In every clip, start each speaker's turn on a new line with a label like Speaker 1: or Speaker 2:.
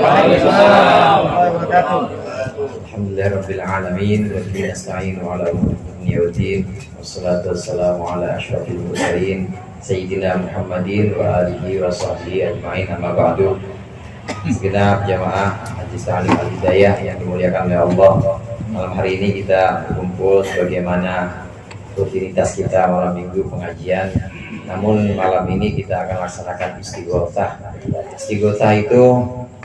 Speaker 1: Waalaikumsalam.
Speaker 2: Alhamdulillahirabbil alamin wa bihi nasta'inu ala umuri dunya waddin wassalatu wassalamu ala asyrofil mursalin sayyidina Muhammadin wa alihi wa sahbihi ajma'in, amma ba'du. Segenap jamaah Majlis Ta'lim Al-Hidayah yang dimuliakan oleh Allah, malam hari ini kita berkumpul sebagaimana rutinitas kita malam minggu pengajian. Namun malam ini kita akan laksanakan istighosah. Istighosah itu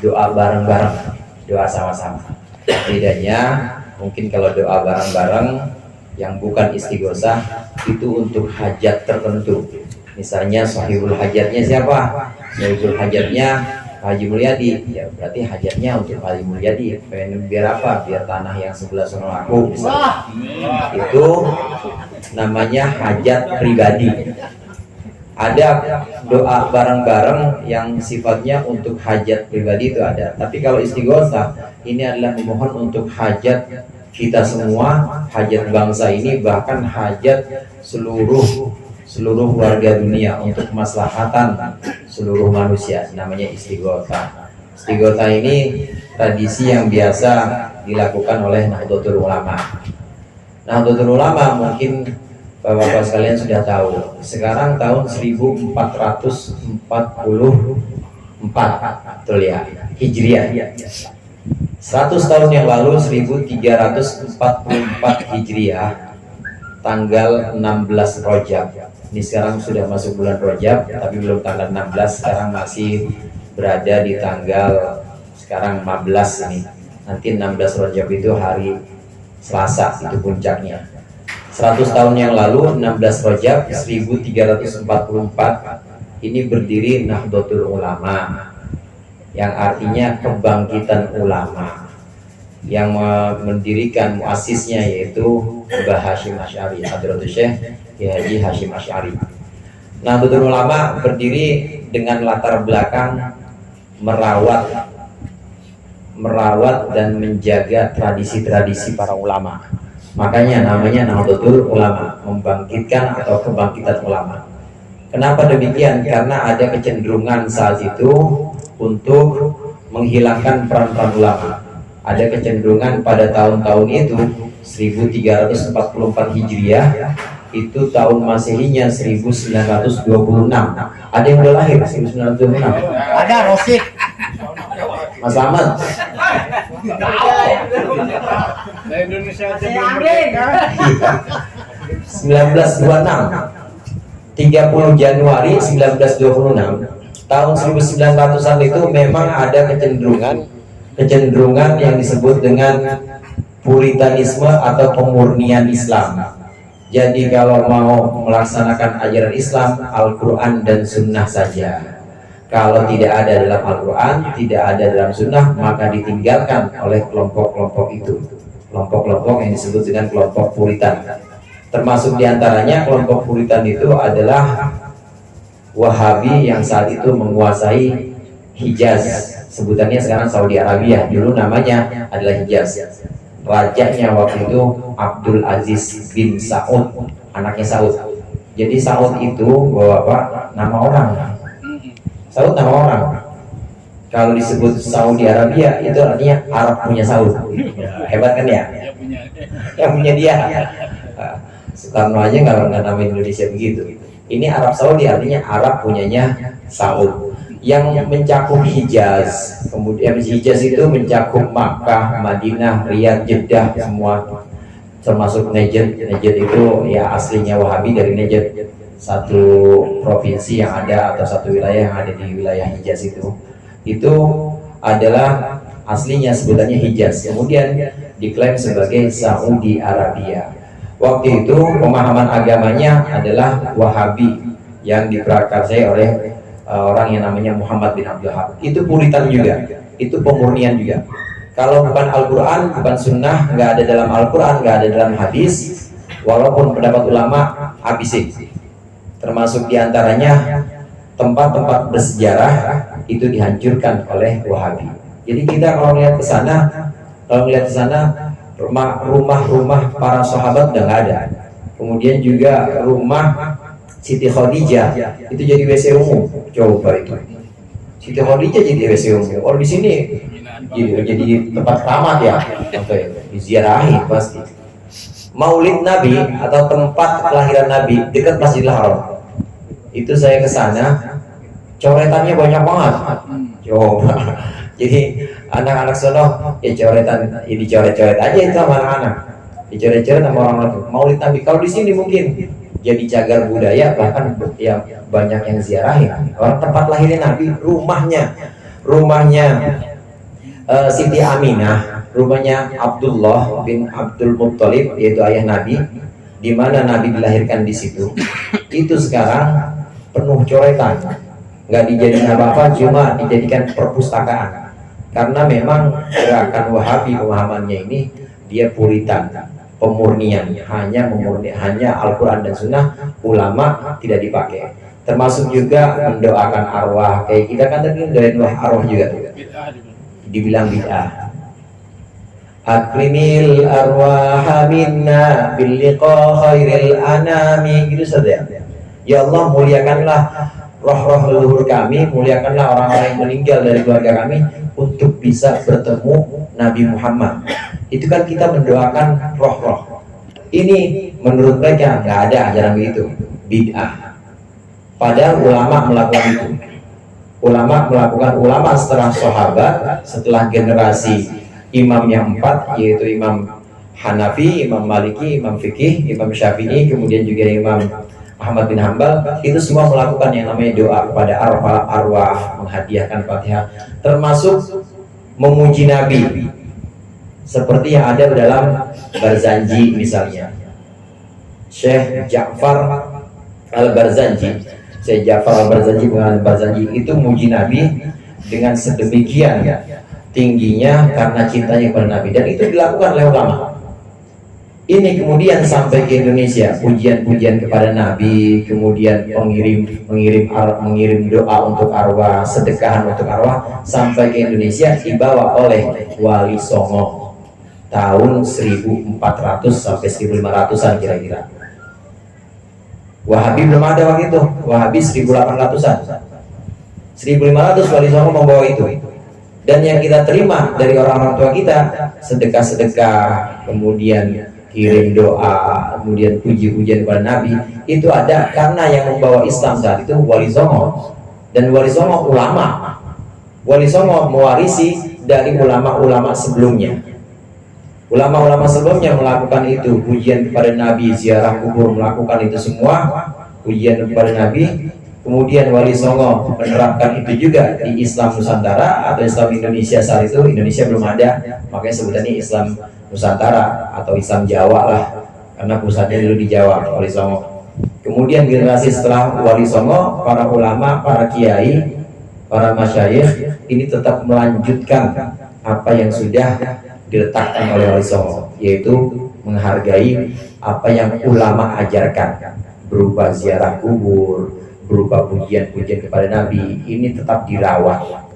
Speaker 2: doa bareng-bareng, doa sama-sama. Bedanya mungkin kalau doa bareng-bareng yang bukan istighosah itu untuk hajat tertentu. Misalnya sahibul hajatnya siapa? Sahibul hajatnya Haji Mulyadi, ya berarti hajatnya untuk Haji Mulyadi. Pengen biar apa? Biar tanah yang sebelah sana aku misalnya. Itu namanya hajat pribadi. Ada doa bareng-bareng yang sifatnya untuk hajat pribadi itu ada. Tapi kalau istighosah ini adalah memohon untuk hajat kita semua, hajat bangsa ini, bahkan hajat seluruh warga dunia, untuk kemaslahatan seluruh manusia. Namanya istighosah. Istighosah ini tradisi yang biasa dilakukan oleh Nahdlatul Ulama. Nahdlatul Ulama mungkin Bapak-bapak sekalian sudah tahu. Sekarang tahun 1444, betul ya, Hijriah. 100 tahun yang lalu 1344 Hijriah, tanggal 16 Rajab. Ini sekarang sudah masuk bulan Rajab, tapi belum tanggal 16. Sekarang masih berada di tanggal sekarang 15 ini. Nanti 16 Rajab itu hari Selasa, itu puncaknya. 100 tahun yang lalu 16 Rajab 1344 ini berdiri Nahdlatul Ulama, yang artinya kebangkitan ulama, yang mendirikan muasisnya yaitu Mbah Hasyim Asy'ari, Hadratus Syekh Haji Hasyim Asy'ari. Nahdlatul Ulama berdiri dengan latar belakang merawat dan menjaga tradisi-tradisi para ulama. Makanya namanya Nahdlatul Ulama, membangkitkan atau kebangkitan ulama. Kenapa demikian? Karena ada kecenderungan saat itu untuk menghilangkan peran-peran ulama. Ada kecenderungan pada tahun-tahun itu 1344 Hijriah, itu tahun Masehinya 1926. Ada yang udah lahir 1926?
Speaker 1: Ada Rosik.
Speaker 2: Mas Ahmad.
Speaker 1: Indonesia aja belum merdeka.
Speaker 2: 1926, 30 Januari 1926, tahun 1900-an itu memang ada kecenderungan yang disebut dengan Puritanisme atau pemurnian Islam. Jadi kalau mau melaksanakan ajaran Islam, Al-Quran dan Sunnah saja. Kalau tidak ada dalam Al-Quran, tidak ada dalam Sunnah, maka ditinggalkan oleh kelompok-kelompok itu. Kelompok-kelompok yang disebut dengan kelompok Puritan. Termasuk diantaranya kelompok Puritan itu adalah Wahabi yang saat itu menguasai Hijaz. Sebutannya sekarang Saudi Arabia, dulu namanya adalah Hijaz. Rajanya waktu itu Abdul Aziz bin Saud, anaknya Saud. Jadi Saud itu Bapak nama orang. Saud nama orang. Kalau disebut Saudi Arabia itu artinya Arab punya Saud. Hebat kan ya? Yang punya dia. Soekarno aja nggak nama Indonesia begitu. Ini Arab Saudi artinya Arab punyanya Saud. Yang mencakup Hijaz. Kemudian Hijaz itu mencakup Makkah, Madinah, Riyadh, Jeddah, semua, termasuk Najd. Najd itu ya aslinya Wahabi dari Najd, satu provinsi yang ada atau satu wilayah yang ada di wilayah Hijaz itu adalah aslinya sebutannya Hijaz, kemudian diklaim sebagai Saudi Arabia. Waktu itu pemahaman agamanya adalah Wahabi yang diprakarsai oleh orang yang namanya Muhammad bin Abdul Wahab. Itu Puritan juga, itu pemurnian juga. Kalau bukan Al-Quran, bukan Sunnah, nggak ada dalam Al-Quran, nggak ada dalam hadis, walaupun pendapat ulama habisin. Termasuk diantaranya tempat-tempat bersejarah itu dihancurkan oleh Wahabi. Jadi kita kalau melihat ke sana, rumah-rumah para sahabat udah nggak ada. Kemudian juga rumah Siti Khadijah itu jadi WC umum. Coba itu, Siti Khadijah jadi WC umum. Kalau di sini jadi tempat keramat ya, oke, diziarahi pasti. Maulid Nabi atau tempat kelahiran Nabi dekat Masjidil Haram. Itu saya ke sana, coretannya banyak banget. Coba. Jadi anak-anak sono ya coretan, ya dicoret-coret aja itu sama anak-anak. Dicoret-coret sama orang-orang. Maulid Nabi kalau di sini mungkin jadi cagar budaya, bahkan ya banyak yang ziarahin. Orang tempat lahirnya Nabi, rumahnya Siti Aminah, rumahnya Abdullah bin Abdul Muttalib, yaitu ayah Nabi, di mana Nabi dilahirkan di situ. Itu sekarang penuh coretan, nggak dijadikan apa-apa, cuma dijadikan perpustakaan. Karena memang gerakan Wahabi pemahamannya ini dia puritan, pemurnian, hanya Al-Quran dan Sunnah, ulama tidak dipakai. Termasuk juga mendoakan arwah, kayak kita kan tadi mendoain arwah juga tuh. Dibilang bid'ah. Akrimil arwah minna bil liqa khairil anami, gitu saja. Ya Allah, muliakanlah roh-roh leluhur kami, muliakanlah orang-orang yang meninggal dari keluarga kami untuk bisa bertemu Nabi Muhammad. Itu kan kita mendoakan roh-roh. Ini menurut mereka nggak ada ajaran begitu, bid'ah. Padahal ulama melakukan itu. Ulama setelah sahabat, setelah generasi imam yang 4, yaitu Imam Hanafi, Imam Maliki, Imam Fikih, Imam Syafi'i, kemudian juga Imam Ahmad bin Hambal, itu semua melakukan yang namanya doa kepada arwah, menghadiahkan Fatihah, termasuk memuji Nabi, seperti yang ada dalam Barzanji misalnya. Syekh Ja'far Al-Barzanji, Syekh Ja'far Al-Barzanji, pengarang Barzanji itu muji Nabi dengan sedemikian tingginya karena cintanya kepada Nabi, dan itu dilakukan oleh ulama. Ini kemudian sampai ke Indonesia, pujian-pujian kepada Nabi, kemudian mengirim doa untuk arwah, sedekahan untuk arwah, sampai ke Indonesia dibawa oleh Wali Songo tahun 1400 sampai 1500-an kira-kira. Wahabi belum ada waktu itu, Wahabi 1800-an. 1500 Wali Songo membawa itu. Dan yang kita terima dari orang-orang tua kita, sedekah-sedekah, kemudian kirim doa, kemudian puji-pujian kepada Nabi, itu ada karena yang membawa Islam saat itu Wali Songo. Dan Wali Songo ulama. Wali Songo mewarisi dari ulama-ulama sebelumnya. Ulama-ulama sebelumnya melakukan itu, pujian kepada Nabi, ziarah kubur, melakukan itu semua, pujian kepada Nabi. Kemudian Wali Songo menerapkan itu juga di Islam Nusantara atau Islam Indonesia saat itu. Indonesia belum ada, makanya sebutannya Islam Nusantara atau Islam Jawa lah, karena pusatnya dulu di Jawa, Wali Songo. Kemudian generasi setelah Wali Songo, para ulama, para kiai, para masyayikh ini tetap melanjutkan apa yang sudah diletakkan oleh Wali Songo, yaitu menghargai apa yang ulama ajarkan, berupa ziarah kubur, berupa pujian-pujian kepada Nabi. Ini tetap dirawat.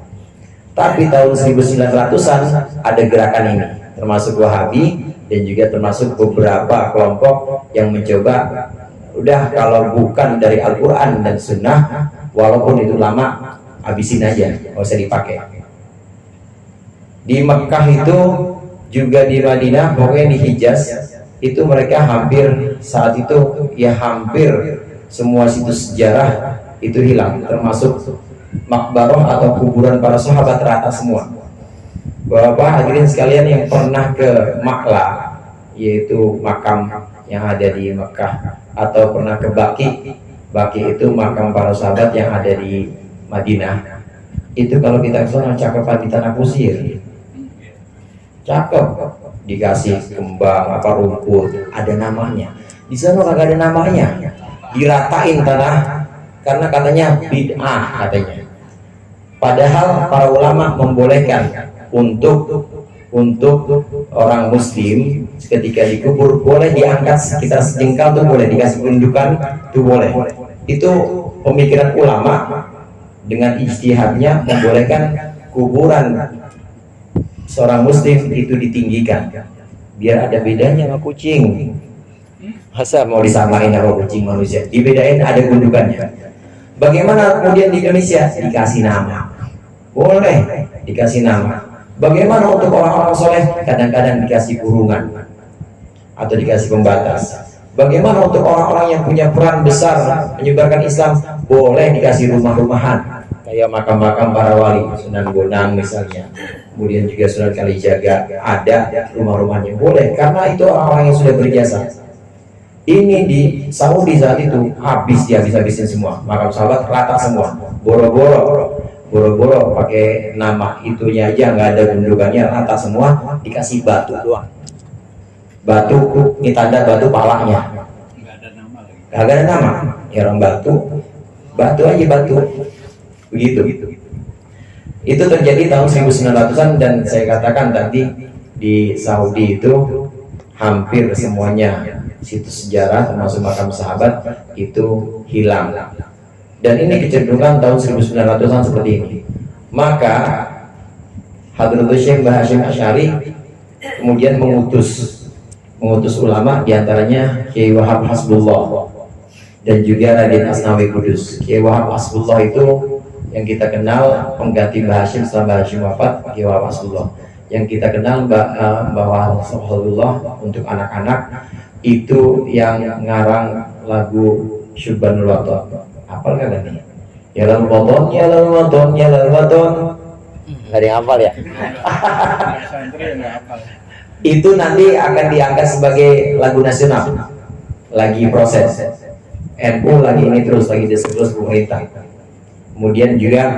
Speaker 2: Tapi tahun 1900-an ada gerakan ini, termasuk Wahabi dan juga termasuk beberapa kelompok yang mencoba, udah kalau bukan dari Al-Quran dan Sunnah, walaupun itu lama, habisin aja, nggak usah dipakai. Di Mekah itu juga, di Madinah, pokoknya di Hijaz itu mereka hampir saat itu ya hampir semua situs sejarah itu hilang, termasuk makbaroh atau kuburan para sahabat rata semua. Bapak hadirin sekalian yang pernah ke Makla, yaitu makam yang ada di Mekah, atau pernah ke Baki itu makam para sahabat yang ada di Madinah. Itu kalau kita ke sana cakepan di tanah kusir, cakep, dikasih kembang apa rumput, ada namanya. Di sana kagak ada namanya, diratain tanah karena katanya bid'ah katanya. Padahal para ulama membolehkan untuk orang muslim ketika dikubur boleh diangkat sekitar sejengkal tuh boleh, dikasih gundukan tuh boleh. Itu pemikiran ulama dengan ijtihadnya membolehkan kuburan seorang muslim itu ditinggikan biar ada bedanya sama kucing. Masa mau disamain sama kucing manusia? Dibedain, ada gundukannya. Bagaimana kemudian di Indonesia? Dikasih nama. Boleh dikasih nama. Bagaimana untuk orang-orang soleh? Kadang-kadang dikasih kurungan atau dikasih pembatas. Bagaimana untuk orang-orang yang punya peran besar menyebarkan Islam? Boleh dikasih rumah-rumahan, kayak makam-makam para wali, Sunan Bonang misalnya, kemudian juga Sunan Kalijaga, ada rumah-rumahnya, boleh, karena itu orang-orang yang sudah berjasa. Ini di Saudi saat itu habis-habisin semua, makam sahabat rata semua, boro-boro pakai nama itunya aja, nggak ada gundukannya, rata semua, dikasih batu doang. Batu, ini tanda batu palanya, nggak ada nama, ya orang batu aja batu, begitu. Itu terjadi tahun 1900-an, dan saya katakan tadi di Saudi itu hampir semuanya situs sejarah termasuk makam sahabat itu hilang. Dan ini kecenderungan tahun 1900-an seperti ini. Maka Hadratul Syekh Mbah Hasyim Asy'ari kemudian mengutus ulama, diantaranya Kiai Wahab Hasbullah dan juga Raden Asnawi Kudus. Kiai Wahab Hasbullah itu yang kita kenal pengganti Mbah Hasyim setelah Mbah Hasyim wafat, Kiai Wahab Hasbullah. Yang kita kenal Mbah Wahab Hasbullah untuk anak-anak itu yang ngarang lagu Syubhanul Waton. Hafal nggak ganti? Ya lalu waton. Nggak ada yang hafal ya? Itu nanti akan diangkat sebagai lagu nasional. Lagi proses. NU lagi ini terus pemerintah. Kemudian juga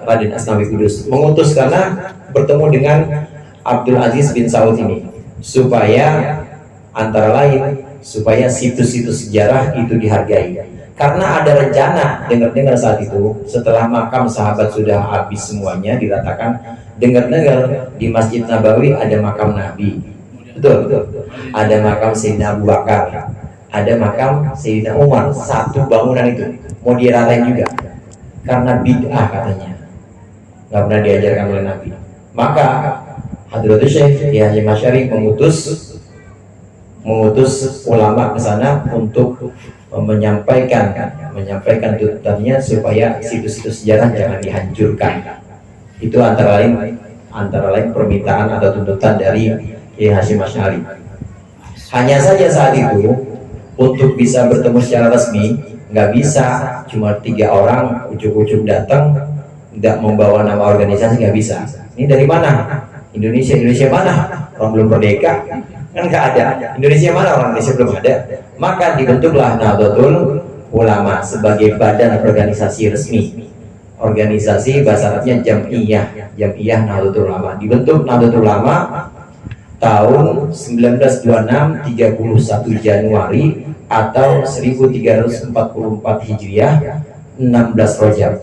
Speaker 2: Raden Asnawi Kudus mengutus karena bertemu dengan Abdul Aziz bin Saud ini, supaya antara lain supaya situs-situs sejarah itu dihargai. Karena ada rencana, dengar-dengar saat itu setelah makam sahabat sudah habis semuanya diratakan, dengar-dengar di Masjid Nabawi ada makam Nabi, betul. Ada makam Sayyidina Abu Bakar, ada makam Sayyidina Umar, satu bangunan itu mau diratain juga karena bid'ah katanya, nggak pernah diajarkan oleh Nabi. Maka Hadratul Syekh Kiai Hasyim Asy'ari mengutus ulama ke sana untuk menyampaikan tuntutannya supaya situs-situs sejarah jangan dihancurkan. Itu antara lain permintaan atau tuntutan dari Kiai Hasyim Asy'ari. Hanya saja saat itu untuk bisa bertemu secara resmi nggak bisa, cuma 3 orang ujuk-ujuk datang, nggak membawa nama organisasi, nggak bisa. Ini dari mana? Indonesia mana? Orang belum merdeka, kan nggak ada. Indonesia mana? Orang Indonesia belum ada. Maka dibentuklah Nahdlatul Ulama sebagai badan organisasi resmi. Organisasi bahasa Arabnya Jam'iyah Nahdlatul Ulama. Dibentuk Nahdlatul Ulama tahun 1926, 31 Januari atau 1344 Hijriah, 16 Rajab.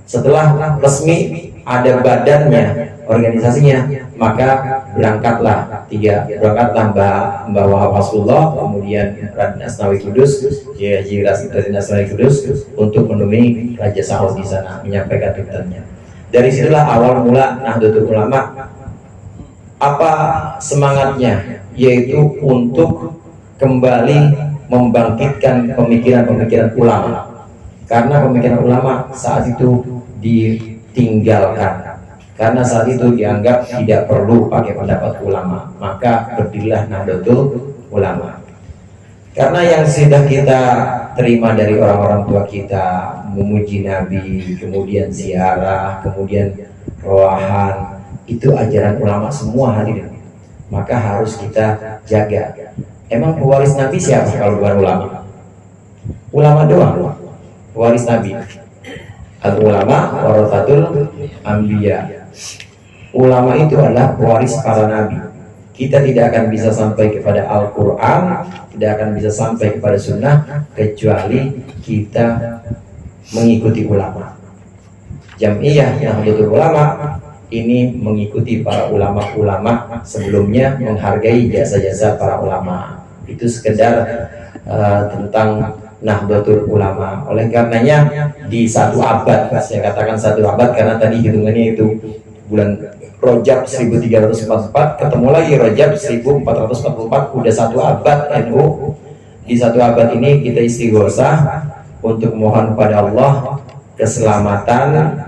Speaker 2: Setelah resmi ada badannya, organisasinya, maka berangkatlah Mbah Wahab Hasbullah, kemudian Raden Asnawi Kudus, Raden Asnawi Kudus untuk menemui Raja Saud di sana menyampaikan tuntutannya. Dari situlah awal mula Nahdlatul Ulama. Apa semangatnya? Yaitu untuk kembali membangkitkan pemikiran-pemikiran ulama. Karena pemikiran ulama saat itu ditinggalkan. Karena saat itu dianggap tidak perlu pakai pendapat ulama, maka berdirilah Nahdlatul Ulama. Karena yang sudah kita terima dari orang-orang tua kita, memuji Nabi, kemudian ziarah, kemudian roahan, itu ajaran ulama semua hadirin. Maka harus kita jaga. Emang pewaris Nabi siapa kalau bukan ulama? Ulama doang, pewaris Nabi. Al-ulama warathatul anbiya. Ulama itu adalah pewaris para nabi. Kita tidak akan bisa sampai kepada Al-Quran, tidak akan bisa sampai kepada sunnah kecuali kita mengikuti ulama. Jam'iyah Nahdlatul Ulama ini mengikuti para ulama-ulama sebelumnya, menghargai jasa-jasa para ulama. Itu sekedar tentang Nahdlatul Ulama. Oleh karenanya di 1 abad, saya katakan 1 abad karena tadi hitungannya itu bulan Rajab 1344, ketemu lagi Rajab 1444, udah 1 abad NU. Di 1 abad ini kita istighosah untuk mohon pada Allah keselamatan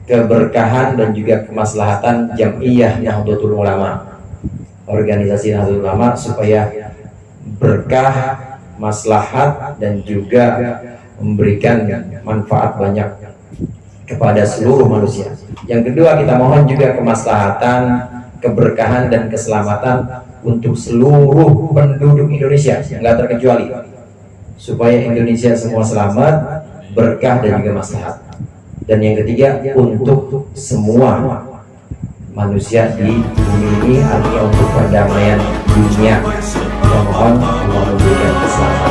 Speaker 2: keberkahan dan juga kemaslahatan Jam'iyah Nahdlatul Ulama, organisasi Nahdlatul Ulama, supaya berkah, maslahat, dan juga memberikan manfaat banyak kepada seluruh manusia. Yang kedua, kita mohon juga kemaslahatan, keberkahan, dan keselamatan untuk seluruh penduduk Indonesia, nggak terkecuali, supaya Indonesia semua selamat, berkah, dan juga maslahat. Dan yang ketiga, untuk semua manusia di bumi ini, artinya untuk perdamaian dunia. Kita mohon Allah memberikan keselamatan.